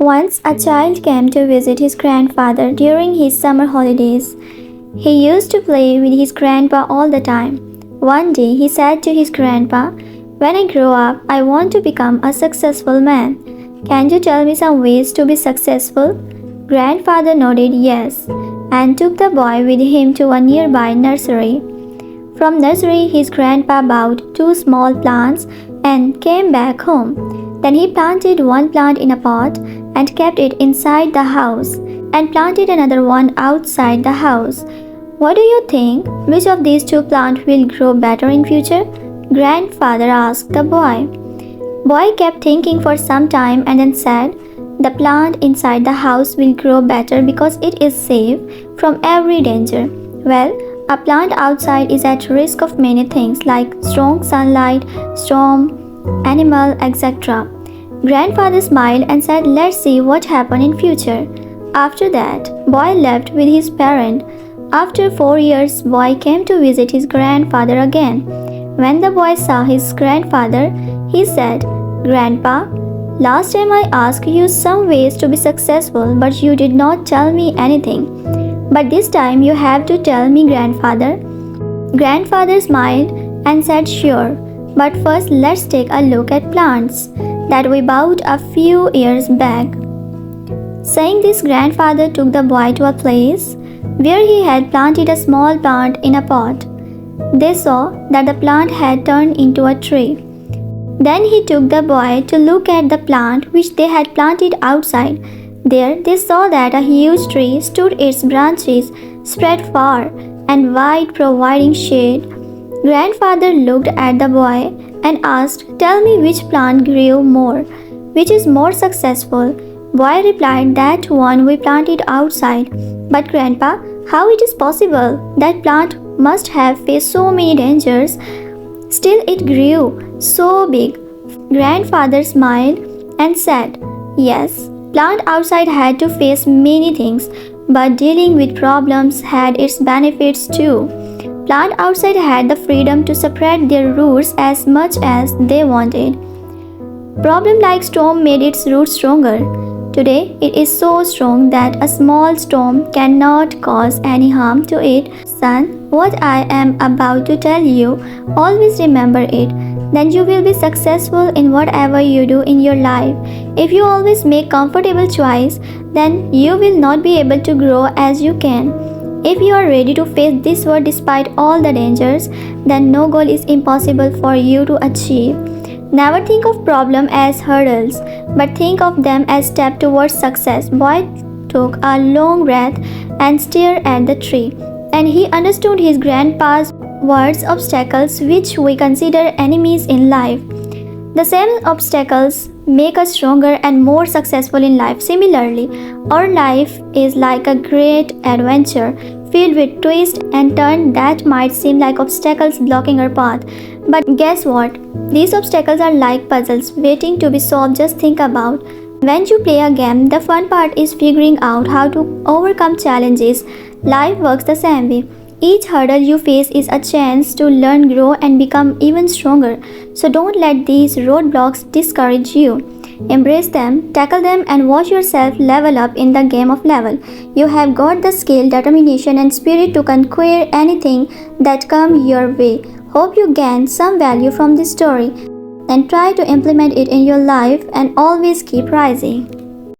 Once a child came to visit his grandfather during his summer holidays. He used to play with his grandpa all the time. One day he said to his grandpa, "When I grow up, I want to become a successful man. Can you tell me some ways to be successful?" Grandfather nodded yes and took the boy with him to a nearby nursery. From nursery, his grandpa bought two small plants and came back home. Then he planted one plant in a pot and kept it inside the house and planted another one outside the house. "What do you think? Which of these two plants will grow better in future?" Grandfather asked the boy. Boy kept thinking for some time and then said, "The plant inside the house will grow better because it is safe from every danger. Well, a plant outside is at risk of many things like strong sunlight, storm, animal, etc." Grandfather smiled and said, "Let's see what happens in future." After that, boy left with his parent. After 4 years, boy came to visit his grandfather again. When the boy saw his grandfather, he said, "Grandpa, last time I asked you some ways to be successful, but you did not tell me anything. But this time you have to tell me, grandfather." Grandfather smiled and said, "Sure, but first let's take a look at plants that we bought a few years back." Saying this, grandfather took the boy to a place where he had planted a small plant in a pot. They saw that the plant had turned into a tree. Then he took the boy to look at the plant which they had planted outside. There they saw that a huge tree stood, its branches spread far and wide, providing shade. Grandfather looked at the boy and asked, "Tell me which plant grew more, which is more successful?" Boy replied, "That one we planted outside." "But grandpa, how it is possible? That plant must have faced so many dangers. Still it grew so big." Grandfather smiled and said, "Yes, plant outside had to face many things, but dealing with problems had its benefits too. Plant outside had the freedom to spread their roots as much as they wanted. Problem like storm made its roots stronger. Today, it is so strong that a small storm cannot cause any harm to it. Son, what I am about to tell you, always remember it. Then you will be successful in whatever you do in your life. If you always make comfortable choice, then you will not be able to grow as you can. If you are ready to face this world despite all the dangers, then no goal is impossible for you to achieve. Never think of problems as hurdles, but think of them as steps towards success." Boy took a long breath and stared at the tree, and he understood his grandpa's words, obstacles which we consider enemies in life. The same obstacles make us stronger and more successful in life. Similarly, our life is like a great adventure filled with twists and turns that might seem like obstacles blocking our path. But guess what? These obstacles are like puzzles waiting to be solved. Just think about. When you play a game, the fun part is figuring out how to overcome challenges. Life works the same way. Each hurdle you face is a chance to learn, grow, and become even stronger. So don't let these roadblocks discourage you. Embrace them, tackle them, and watch yourself level up in the game of level. You have got the skill, determination, and spirit to conquer anything that comes your way. Hope you gain some value from this story and try to implement it in your life, and always keep rising.